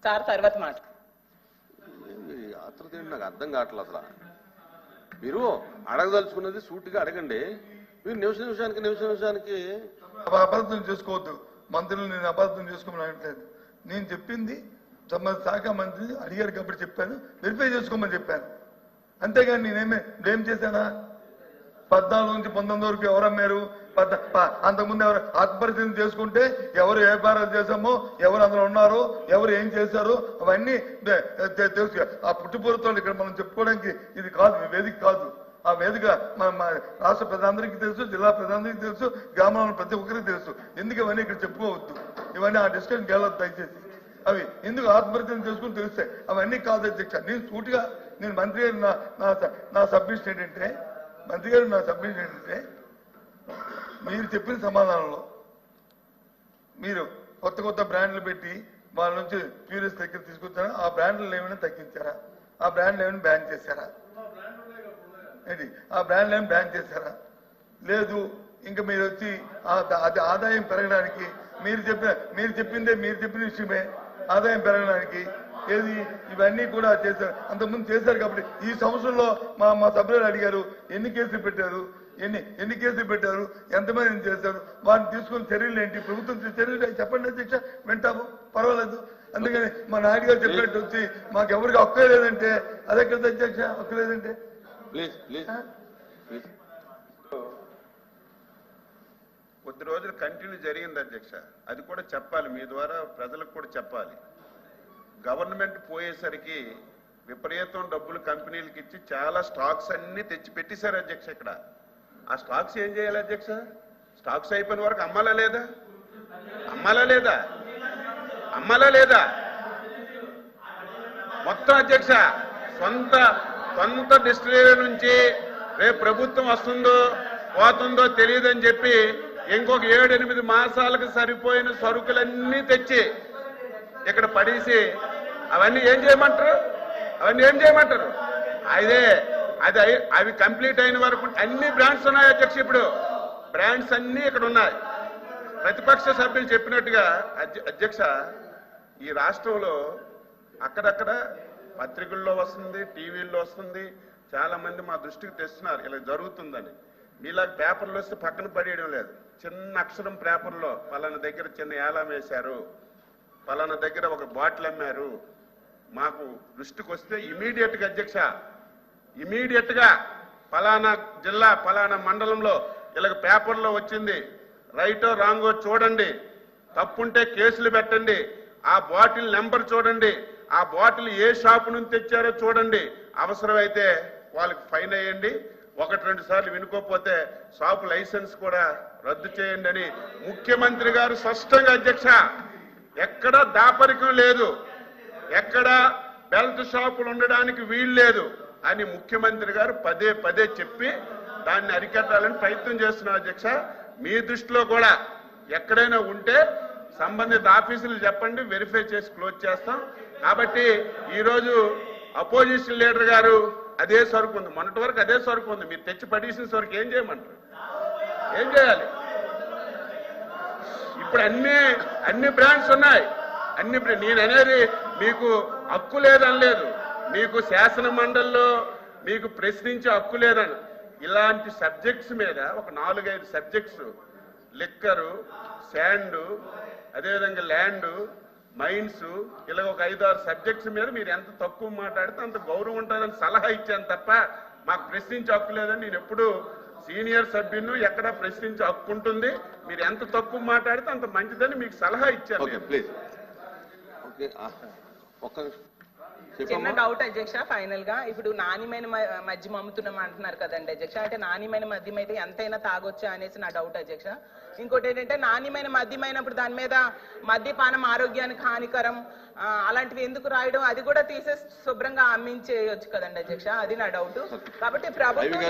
Sir తర్వాత మాట ఆత్రత ఏంటి నాకు అర్థం కావట్లేదు. అసలు మీరు అడగదలుచుకున్నది సూటిగా అడగండి. మీరు నిమిషానికి అబద్ధం చేసుకోవద్దు. మంత్రులు నేను అబద్ధం చేసుకోమని అనట్లేదు. నేను చెప్పింది సంబంధిత శాఖ మంత్రి అడిగారు కాబట్టి చెప్పాను, వెరిఫై చేసుకోమని చెప్పాను. అంతేగాని నేనేమే బ్లేమ్ చేశానా? 14 నుంచి 19 వరకు ఎవరు అమ్మారు? అంతకుముందు ఎవరు ఆత్మపరిశీలన చేసుకుంటే ఎవరు ఏ వ్యాపారాలు చేశామో, ఎవరు అందులో ఉన్నారో, ఎవరు ఏం చేశారో అవన్నీ తెలుసు. ఆ పుట్టుపూర్వతాలు ఇక్కడ మనం చెప్పుకోవడానికి ఇది కాదు, వేదిక కాదు. ఆ వేదిక మన రాష్ట్ర ప్రజలందరికీ తెలుసు, జిల్లా ప్రజలందరికీ తెలుసు, గ్రామంలో ప్రతి ఒక్కరికి తెలుసు. ఎందుకు ఇవన్నీ ఇక్కడ చెప్పుకోవద్దు, ఇవన్నీ ఆ డిస్కషన్ గెలవద్దు దయచేసి. అవి ఎందుకు ఆత్మహత్యలు చేసుకుని తెలుస్తాయి. అవన్నీ కాదు అధ్యక్ష. నేను సూటిగా నేను మంత్రి గారు నా సబ్మిషన్ ఏంటంటే మీరు చెప్పిన సమాధానంలో మీరు కొత్త బ్రాండ్లు పెట్టి వాళ్ళ నుంచి ప్యూరిస్ దగ్గర తీసుకొచ్చారా? ఆ బ్రాండ్లు ఏమైనా తగ్గించారా? ఆ బ్రాండ్లు ఏమైనా బ్యాన్ చేశారా? ఏంటి ఆ బ్రాండ్లు ఏమైనా బ్యాన్ చేశారా? లేదు. ఇంకా మీరు వచ్చి అది ఆదాయం పెరగడానికి మీరు చెప్పిన విషయమే ఆదాయం పెరగడానికి ఏది ఇవన్నీ కూడా చేశారు. అంతకుముందు చేశారు కాబట్టి ఈ సంవత్సరంలో మా సభ్యులు అడిగారు ఎన్ని కేసులు పెట్టారు, ఎన్ని కేసులు పెట్టారు, ఎంతమంది చేశారు, వాటిని తీసుకుని చర్యలు ఏంటి, ప్రభుత్వం చర్యలు చెప్పండి అధ్యక్ష, వింటాము, పర్వాలేదు. అందుకని మా నాయుడు గారు చెప్పినట్టు వచ్చి మాకు ఎవరికి హక్కు లేదంటే అదే కదా అధ్యక్ష, హక్కు లేదంటే కొద్ది రోజులు కంటిన్యూ జరిగింది అధ్యక్ష. అది కూడా చెప్పాలి, మీ ద్వారా ప్రజలకు కూడా చెప్పాలి. గవర్నమెంట్ పోయేసరికి విపరీతం డబ్బులు కంపెనీలకు ఇచ్చి చాలా స్టాక్స్ అన్ని తెచ్చి పెట్టేశారు అధ్యక్ష. ఇక్కడ ఆ స్టాక్స్ ఏం చేయాలి అధ్యక్ష? స్టాక్స్ అయిపోయిన వరకు అమ్మాలా లేదా మొత్తం అధ్యక్ష సొంత డిస్టిలరీ నుంచి రేపు ప్రభుత్వం వస్తుందో పోతుందో తెలియదని చెప్పి ఇంకొక 7-8 మాసాలకు సరిపోయిన సరుకులన్నీ తెచ్చి ఇక్కడ పడేసి అవన్నీ ఏం చేయమంటారు? అవి కంప్లీట్ అయిన వరకు అన్ని బ్రాండ్స్ ఉన్నాయి అధ్యక్ష. ఇప్పుడు బ్రాండ్స్ అన్ని ఇక్కడ ఉన్నాయి. ప్రతిపక్ష సభ్యులు చెప్పినట్టుగా అధ్యక్ష, ఈ రాష్ట్రంలో అక్కడక్కడ పత్రికల్లో వస్తుంది, టీవీల్లో వస్తుంది, చాలా మంది మా దృష్టికి తెస్తున్నారు ఇలా జరుగుతుందని. మీలా పేపర్లు వస్తే పక్కన పడేయడం లేదు. చిన్న అక్షరం పేపర్లో పలానా దగ్గర చిన్న ఏలం వేశారు, పలానా దగ్గర ఒక బాటిల్ అమ్మారు, మాకు దృష్టికి వస్తే ఇమీడియట్ గా పలానా జిల్లా పలానా మండలంలో ఇలా పేపర్లో వచ్చింది, రైటో రాంగో చూడండి, తప్పుంటే కేసులు పెట్టండి, ఆ బాటిల్ నెంబర్ చూడండి, ఆ బాటిల్ ఏ షాపు నుంచి తెచ్చారో చూడండి, అవసరమైతే వాళ్ళకి ఫైన్ వేయండి, 1-2 సార్లు వినుకోకపోతే షాపు లైసెన్స్ కూడా రద్దు చేయండి అని ముఖ్యమంత్రి గారు స్పష్టంగా అధ్యక్ష, ఎక్కడ దాపరికం లేదు, ఎక్కడ బెల్ట్ షాపులు ఉండడానికి వీలు లేదు అని ముఖ్యమంత్రి గారు పదే చెప్పి దాన్ని అరికట్టాలని ప్రయత్నం చేస్తున్నారు అధ్యక్ష. మీ దృష్టిలో కూడా ఎక్కడైనా ఉంటే సంబంధిత ఆఫీసులు చెప్పండి, వెరిఫై చేసి క్లోజ్ చేస్తాం. కాబట్టి ఈరోజు అపోజిషన్ లీడర్ గారు అదే సరుకు ఉంది, మొన్నటి వరకు అదే సరుకు ఉంది, మీరు తెచ్చి పడేసిన సరుకు ఏం చేయమంటారు? ఏం చేయాలి? ఇప్పుడు అన్ని బ్రాండ్స్ ఉన్నాయి. నేను అనేది మీకు హక్కు లేదనలేదు, మీకు శాసన మండలిలో మీకు ప్రశ్నించే హక్కు లేదని. ఇలాంటి సబ్జెక్ట్స్ మీద ఒక 4-5 సబ్జెక్ట్స్, లిక్కరు, శాండు, అదేవిధంగా ల్యాండ్, మైన్స్, ఇలా ఒక 5-6 సబ్జెక్ట్స్ మీద మీరు ఎంత తక్కువ మాట్లాడితే అంత గౌరవం ఉంటుందని సలహా ఇచ్చాను తప్ప మాకు ప్రశ్నించే హక్కు లేదని. నేను ఎప్పుడు సీనియర్ సభ్యులను ఎక్కడ ప్రశ్నించే హక్కు ఉంటుంది, మీరు ఎంత తక్కువ మాట్లాడితే అంత మంచిదని మీకు సలహా ఇచ్చాను. చిన్న డౌట్ అధ్యక్ష, ఫైనల్ గా ఇప్పుడు నాణ్యమైన మద్యం అమ్ముతున్నాం అంటున్నారు కదండి అధ్యక్ష, అంటే నాణ్యమైన మద్యం అయితే ఎంతైనా తాగొచ్చా అనేసి నా డౌట్ అధ్యక్ష. ఇంకోటి ఏంటంటే నాణ్యమైన మద్యం అయినప్పుడు దాని మీద మద్యపానం ఆరోగ్యానికి హానికరం అలాంటివి ఎందుకు రాయడం, అది కూడా తీసేసి శుభ్రంగా అమ్మించేయొచ్చు కదండి అధ్యక్ష, అది నా డౌట్. కాబట్టి ప్రభుత్వం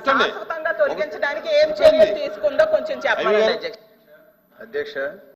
శాశ్వతంగా తొలగించడానికి ఏం చర్యలు తీసుకుందో కొంచెం చెప్పండి అధ్యక్ష.